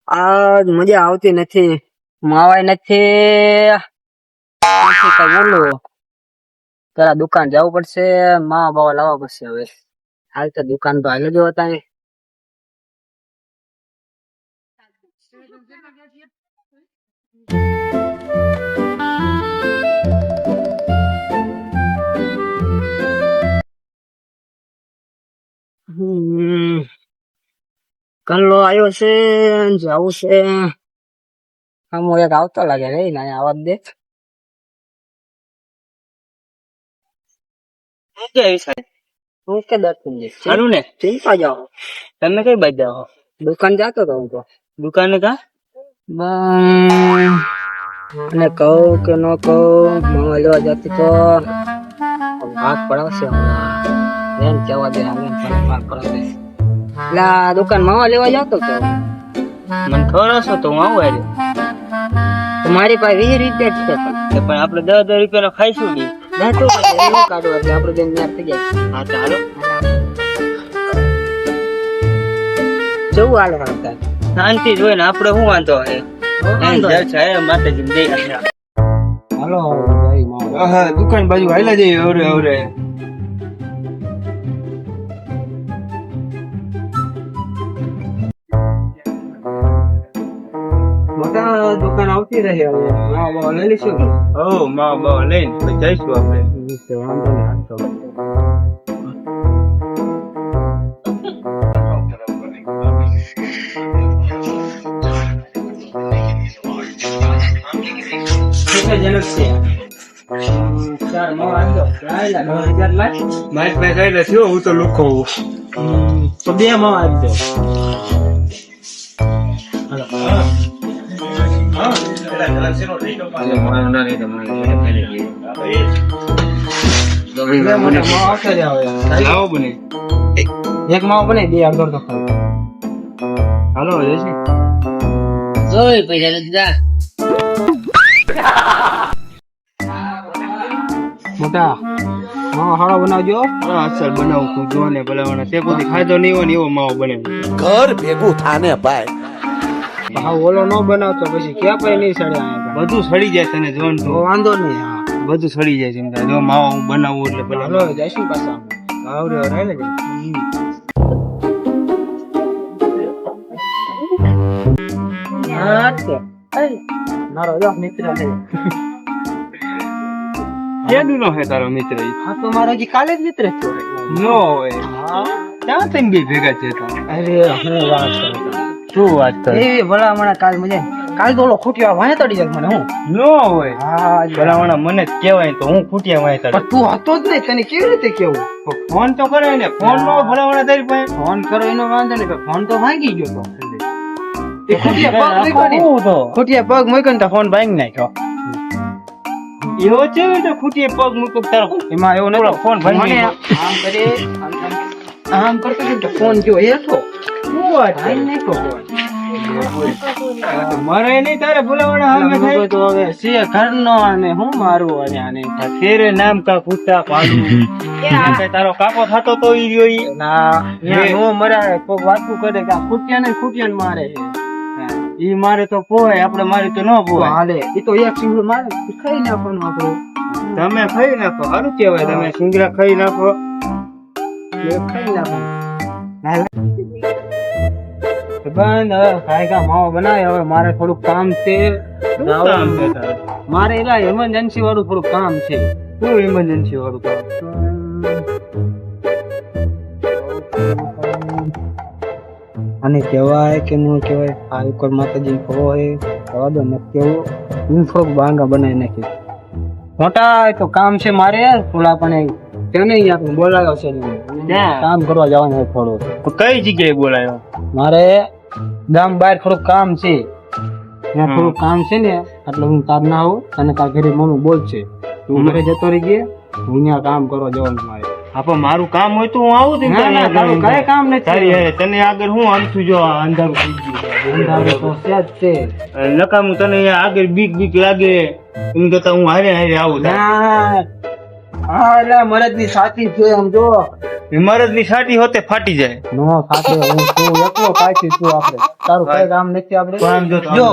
આજ મજા આવતી નથી, માવાય નથી. કઈ બોલું, તારા દુકાન જવું પડશે, માવા બાવા લાવવા પડશે. હવે હાલ તો દુકાન તો હાલ જ હતા. કલ્લો આવ્યો છે, જવું છે. આમ એક આવતો લાગે રે, ના આવાજ દે. હું કે સારું ને, ચિંતા જાઓ. તમે કઈ બાજુ જાઓ? દુકાન જતો હતો હું તો. દુકાને કા અને કહું કે ન કહું, માવા લેવા જતી તો ભાગ પડાવશે હમણાં. એમ કેવા દે ભાગ પડાવશે. એટલે આ દુકાન માવા લેવા જતો તો મને ખબર હશે તો હું આવું. મારી પાસે 20 રૂપિયા જ છે, પણ આપણે 10 રૂપિયા ખાઈશું નહીં. કાઢો એટલે આપડે બેન યાદ થઈ જાય. હા ચાલો જવું હાલો. શાંતિ જોઈ ને આપડે શું વાંધો હે. દુકાન બાજુ હાલ્યા જઈએ. અવરે અવરે મોટા દુકાન આવતી રહે. હવે માવા લઈ લઈશું. માવા લઈને પછી જઈશું આપણે. વાંધો નહીં. હું તો લુખો તો 2 માં આવી જાઓ. બને એક માવો બને 2 અડધો તો હાલો પૈસા મોટા હાડો બનાવજો. અસલ બનાવું તું જો ને ભલા તે કોઈ ખાધો નહીં હોય ને એવો માવો બને. ઘર ભેગું થાને ભાઈ. ઓલો નો બનાવતો પછી ક્યાં પૈ નહીં સડે. બધું સડી જાય તને જોન તો વાંધો નહીં. બધું સડી જાય ચિંતા. જો માવો હું બનાવું એટલે ભલે હાલો જઈશું પાછા. આવડે રાઈ ને મારો જો મિત્ર છે. કેદુનો હે તારો મિત્ર? હા તો મારો હજી કાલે જ મિત્ર થયો. નો હોય. ક્યાં તમે બે ભેગા છે? અરે હું વાત કરું. શું વાત કરે? એ ભલામણા કાલ મજા કાલ તો ઓલો ખૂટિયા વાય તડી જાય મને. હું નો હોય. હા ભલામણા મને જ કહેવાય તો હું ખૂટિયા વાય તડી. પણ તું હતો જ નહીં, તને કેવી રીતે કેવું? ફોન તો કરે ને. ફોન નો ભલામણા તારી પાસે ફોન કરો એનો વાંધો નહીં. ફોન તો ભાંગી ગયો તો. ખૂટિયા પગ મૂક્યો ને ફોન ભાંગી નાખ્યો. એવો છે તો ખૂટીએ પગ મૂકો તારો. એમાં એવો નતો ફોન ભાંગી આમ કરે આમ કરતો કે ફોન જો હેઠો. શું વાત છે? નહીં તો ફોન મારે નહીં તારે બોલાવવાના હામે થાય તો હવે છે ઘરનો અને હું મારું અને આને ફેરે નામ કા કુતા પાડું. કે તારો કાકો થતો તો ઈ રહ્યો ઈ ના નો મરાય પગ વાતું કરે કે ખૂટિયાને મારે. ઈ મારે તો પોય, આપણે મારે તો ન પોય. હાલે ઈ તો એક સિંગલ મારે ખાઈ નાખવાનું. આપણે તમે ખાઈ નાખો સારું કહેવાય. તમે સિંગરા ખાઈ નાખો ખાઈ નાખો. બંધ ખાયકા માવો બનાવે. હવે મારે થોડુંક કામ છે. મારે એલા ઇમરજન્સી વાળું થોડુંક કામ છે. શું ઇમરજન્સી વાળું કામ? આને કહેવાય કે ન કહેવાય? આ ઉપર માતાજી ખવો હોય તો નથી કેવું. હું થોડુંક બાંગા બનાવી નાખી. મોટા તો કામ છે મારે. થોડા પણ તેને આપણે બોલાવ્યો છે. કામ કરવા જવાનું હોય થોડું. કઈ જગ્યાએ બોલાવ્યો? મારે ગામ બહાર થોડુંક કામ છે. ત્યાં થોડુંક કામ છે ને એટલે હું તાર ના આવું. અને તાર ઘરે મમ્મી બોલશે તું ઘરે જતો રહી ગયા. હું ત્યાં કામ કરવા જવાનું મારે. હા પણ મારું કામ હોય તો હું આવું. કઈ કામ નથી. તને આગળ હું આમથું જો અંધારું થઈ ગયું. અંધારું તો છે જ છે. નકામું તને આગળ બીક લાગે એમ કરતા હું હારે આવું. હા એટલે મરદની સાચી છે આમ જો ઇમારતની સાટી હોતે ફાટી જાય. નો સાથે હું તું એકલો કાચી તું આપણે તારું કઈ કામ નથી આપણે તો આમ જો તો આમ જો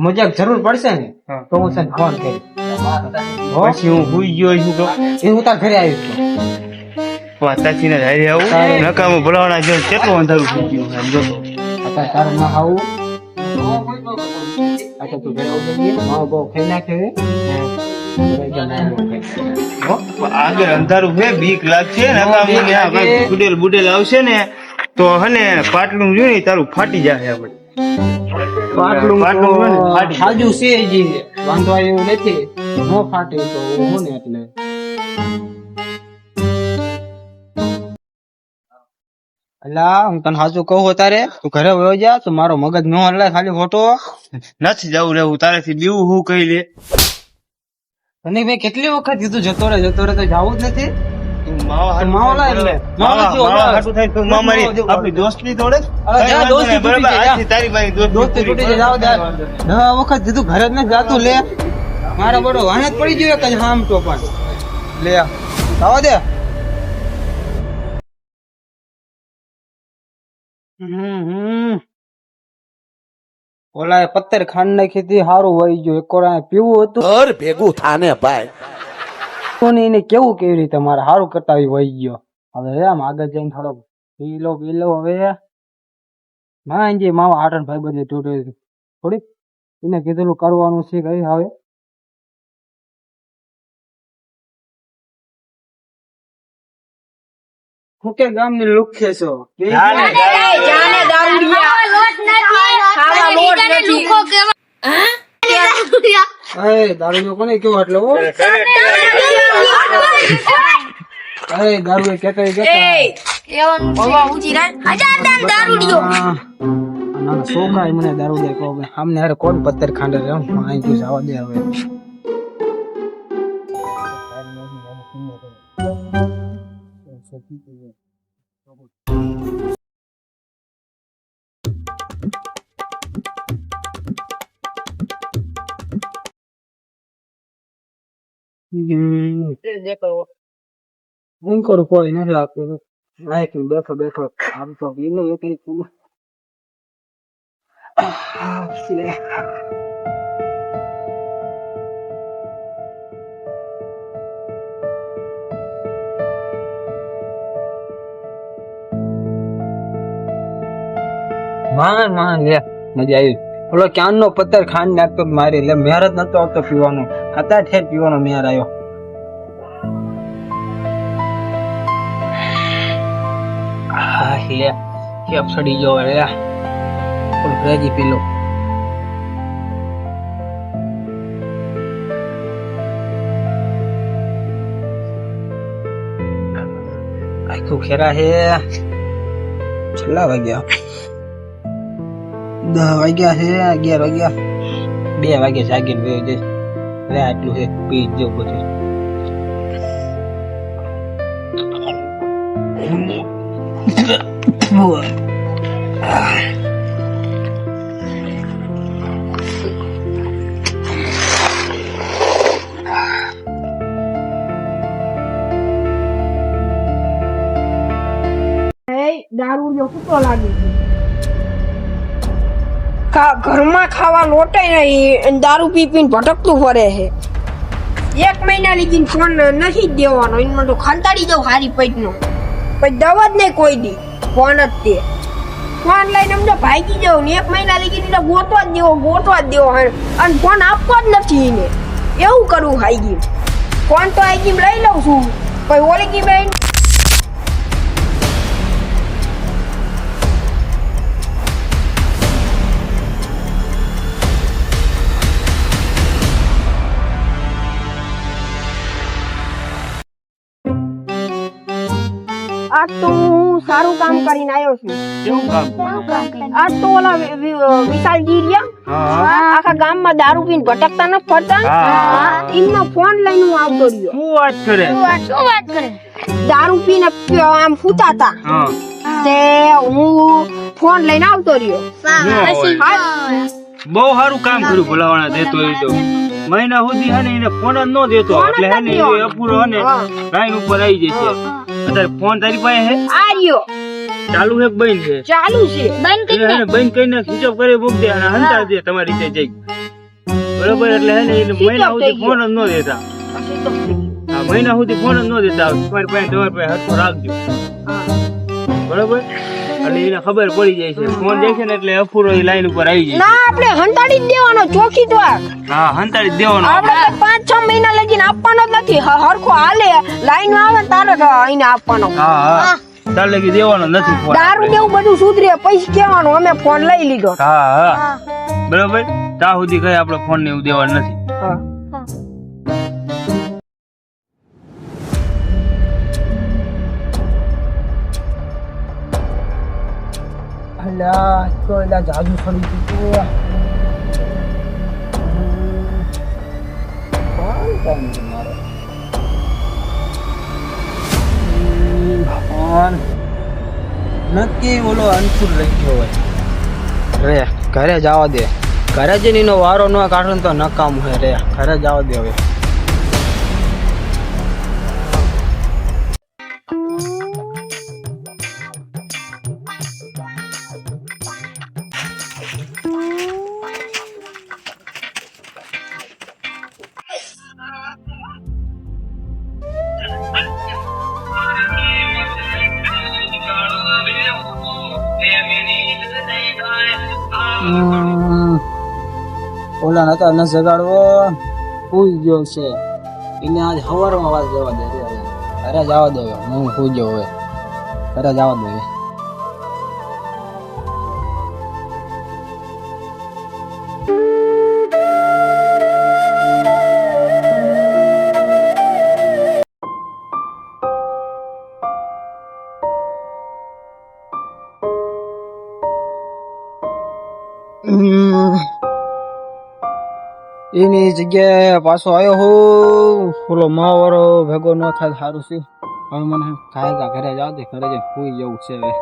મજાક જરૂર પડશે ને હા. તો હું તને ફોન કરીશ હો? પછી હું ભૂઈ ગયો છું તો એ હું તાર ઘરે આવીશ તો. વાતાથી ને હારે આવું નકામું ભલાવણા જેવું કેટલું અંધારું થઈ ગયું આમ જો તો. અત્યારે તારું ના આવું અચ્છા તું ઘરે આવજે હા બહુ ખાઈ નાખ્યો હો? આગળ અંધારું છે બીક લાગશે નકામું ને આ કાંઈ બુડેલ બુડેલ આવશે ને તો હને પાટલું જોઈ ને તારું ફાટી જાય આપણે. પાટલું પાટલું હોય ને ફાટી જાય. સાજુ છે જી વાંધો એવું નથી નો ફાટે તો હું ને એટલે અલા હું તને સાચું કહું તારે તું ઘરે વયો જા તો મારો મગજ નો હલાય ખાલી ખોટો નથી જવું રહેવું તારેથી બીવું હું કહી લે. તને મેં કેટલી વખત કીધું જતો રહે તો જાવું જ નથી તું માવા હાટું માવા લાય એટલે. માવા માવા જેવો માવા બસ. હાટું થાય તું મારી આપણી દોસ્તી તોડે અરે કઈ જા, વાંધો દોસ્તી નહીં, બરાબર? તૂટી જાય, આજથી તારી મારી દોસ્તી દોસ્તી તૂટી જાય જાવ દે 10 વખત કીધું ઘરે જ નથી જાતું લે મારા બડો વાહન જ પડી ગયો કઈ હામ તો પણ લે આવા દે ઓલા પત્તર ખાંડ નાખી હતી હારું વહી ગયો એક વાર પીવું હતું ઘર ભેગું થાને ભાઈ તો ને એને કેવું કેવી રીતે મારે હારું કરતા વહી ગયો હવે આમ આગળ જઈને થોડો પી લો હવે માં જે માવા આટન ભાઈ બધે તૂટે થોડીક એને કીધેલું કરવાનું છે કઈ હવે હું કે ગામ ની લુક છે છો જાને જાને દારૂડિયા ખાવા લોટ નથી દારૂ કોને કેવું એટલે હો દારૂ કેતા છોકરા મને દારૂ દે કહો આમને હારે કોણ પત્તર ખાંડે રે અહીં તું જવા દે હવે હું કરું કોઈ નથી લાગતું નાખી બેઠો બેઠો આમ તો પીલો એક માં લે મજા આવી ઓલો ક્યાં નો પત્તર ખાંડ નાખતો મારી એટલે મેર જ નતો આવતો પીવાનો હતા ઠેર પીવાનો મેર આવ્યો લે કેપ સડી ગયો રે પણ ભેજી પી લો આખું ખેરા હે છેલ્લા વાગ્યા 10 વાગ્યા છે 11 વાગ્યા 2 વાગે જાગીને ગયો છે રે આટલું છે પી જો પછી દારૂડિયો કૂતો લાગે ઘરમાં ખાવા લોટે નહીં અને દારૂ પી પીને ભટકતું ફરે છે 1 મહિના લીધી ફોન નથી જ દેવાનો એમાં તો ખંતાડી દઉં હારી પેટનો પછી દવા જ નહીં કોઈ દી ફોન જ તે ફોન લઈને અમને ભાગી જાઉં ને 1 મહિના લીધી તો ગોતવા જ દેવો અને ફોન આપવો જ નથી એને એવું કરવું હાઈ ફોન તો આઈ લઈ લઉં છું પછી ઓલી ગી બેન આજ તો હું સારું કામ કરીને આવ્યો છું કેવું કામ? આજ તો ઓલા વિશાલજી રહ્યા આખા ગામમાં દારૂ પીને ભટકતા ન ફરતા એમનો ફોન લઈને હું આવતો રહ્યો શું વાત કરે? દારૂ પીને આમ સૂતા હતા હા તે હું ફોન લઈને આવતો રહ્યો બહુ સારું કામ કર્યું ભલાવાણા દેતો એ તો મહિના સુધી હે ને એને ફોન જ ન દેતો એટલે હે ને એ અપૂરો હે ને લાઈન ઉપર આવી જશે. અત્યારે ફોન તારી પાસે હે? આર્યો ચાલુ હે કે બંધ છે? ચાલુ છે. બંધ એ હે ને બંધ કરીને સ્વિચ ઓફ કરી મૂક દે અને હંતા દે તમારી રીતે જઈ. બરોબર એટલે હે ને એને મહિના સુધી ફોન જ ન દેતા. હા, મહિના સુધી ફોન જ ન દેતા. તમારી પાસે હરખો રાખજો. બરોબર એટલે એને ખબર પડી જાય છે ફોન દેખે ને એટલે અફુરો એ લાઈન ઉપર આવી જાય. ના આપણે હંતાડી જ દેવાનો ચોખીટ વાર. હા, હંતાડી જ દેવાનો. આપણે 5-6 મહિના લગીને આપવાનો જ નથી. હરખો હાલે લાઈન આવે તારે એને આપવાનો. હા હા તાર લગી દેવાનો નથી ફોન. દારૂ દેવું બધું સુધરે પૈસા કેવાનું અમે ફોન લઈ લીધો. હા હા બરોબર ત્યાં સુધી કઈ આપણે ફોન ને એવું દેવાનું નથી. હા અલ્યા તો એલા જાદુ ફરી દીધું. કોણ છે મારો? ભગવાન નક્કી ઓલો અંશુર લઈ ગયો હોય. રે ઘરે જવા દે. ઘરે જઈને એનો વારો ન કાઢો ને તો નકામ હોય. રે ઘરે જવા દે હવે. ઓલા નતા ન જગાડવો સુઈ ગયો છે એને આજ સવારમાં વાત જવા દે. ઘરે જવા દે હું સુઈ ગયો હવે. ઘરે જવા દે. એની જગ્યાએ પાછો આવ્યો હું. ઓલો માવારો ભેગો ન થાય સારું છે. હવે મને ખાય ઘરે જાવ દે. ઘરે જઈને સુઈ જવું છે હવે.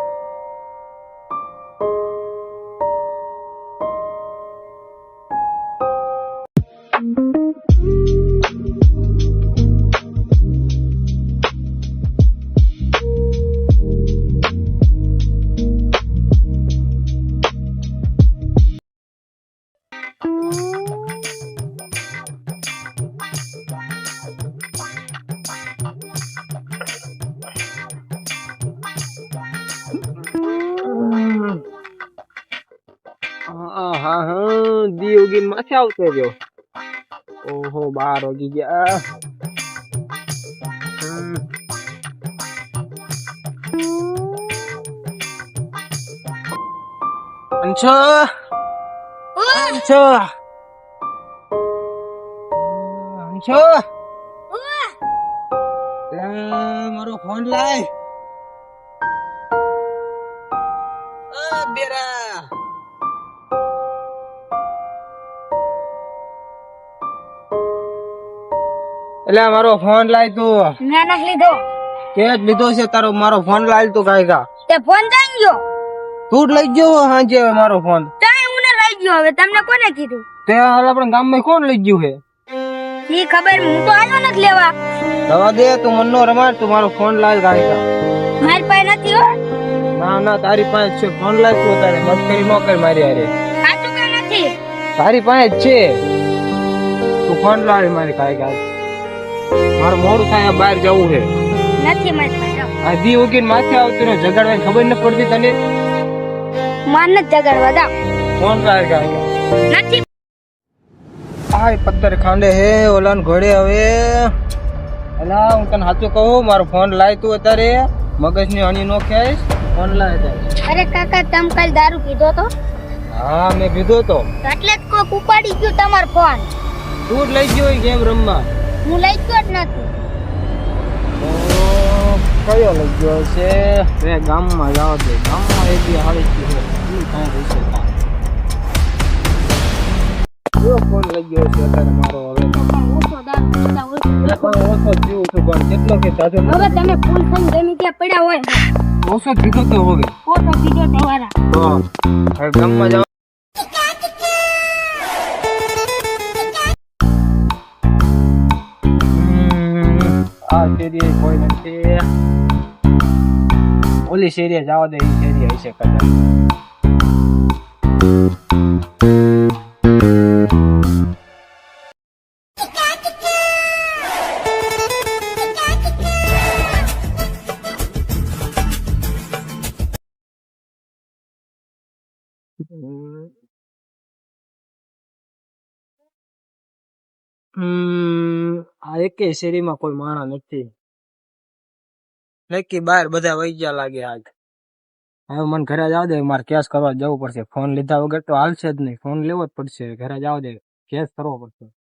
હા દી ઉગીન માથે આવતો રહ્યો. ઓહો 12 વાગી ગયા. અંશો અંશો અંશો મારો ફોન લાય. બેરા એટલે મારો ફોન લાય તું. મેં નથી લીધો. કે જ લીધો છે તારો? મારો ફોન લાય તું કાઈ કા. તે ફોન જઈ ગયો. તું જ લઈ ગયો હાંજે મારો ફોન. તાય હું ને લઈ ગયો. હવે તમને કોને કીધું? તે હાલ આપણા ગામમાં કોણ લઈ ગયું છે? ઈ ખબર હું તો આવ્યો નથી લેવા. દવા દે તું મનનો રમાડ. તું મારો ફોન લાય કાઈ કા. મારી પાસે નથી હો. ના ના તારી પાસે છે ફોન લાય તું. તારે મસ્કરી ન કર મારી હારે. સાચું કે નથી? તારી પાસે જ છે. તું ફોન લાય મારી કાઈ કા. મારે મોડું થાય બહાર જવું છે. નથી મારી પાસે. આ દી ઉગીન માથે આવતું ને જગાડવાની ખબર ન પડતી તને? માન ન જગાડવા દા. ફોન લાય કાઈ કા. નથી. આ પત્તર ખાંડે હે ઓલાન ઘોડે હવે. અલા હું તને સાચું કહું મારો ફોન લાય તું અત્યારે. મગજની હણી નો ખાઈશ. ફોન લાય અત્યારે. અરે કાકા તમ કાલ દારૂ પીધો તો? હા મેં પીધો તો. એટલે જ કોક ઉપાડી ગયો તમારો ફોન. તું જ લઈ ગયો ગેમ રમવા. હું લઈ ગયો જ નથી. કયો લઈ ગયો છે? રે ગામમાં જવા દે. ગામમાં એક બી હારી છે. કાંઈ રહેશે ફોન લઈ ગયો છે અત્યારે મારો. હવે ઓછો દારૂ પીતા હોય. ઓછો જીવ છું પણ કેટલો કે તાજો હવે તમે ફૂલ થઈને ગમે ત્યાં પડ્યા હોય. ઓછો પીધો તો હવે. ઓછો પીધો તમારા. તો હવે ગામમાં જવા શેરીએ કોઈ નથી. ઓલી શેરીએ જવા દે, એ શેરીએ હશે કદાચ. આ એકેય શેરીમાં કોઈ માણસ નથી. નક્કી બહાર બધા વહી ગયા લાગે આજ. હવે મને ઘરે જવા દે, મારે કેસ કરવા જવું પડશે. ફોન લીધા વગર તો હાલશે જ નહીં. ફોન લેવો જ પડશે. ઘરે જવા દે, કેસ કરવો પડશે.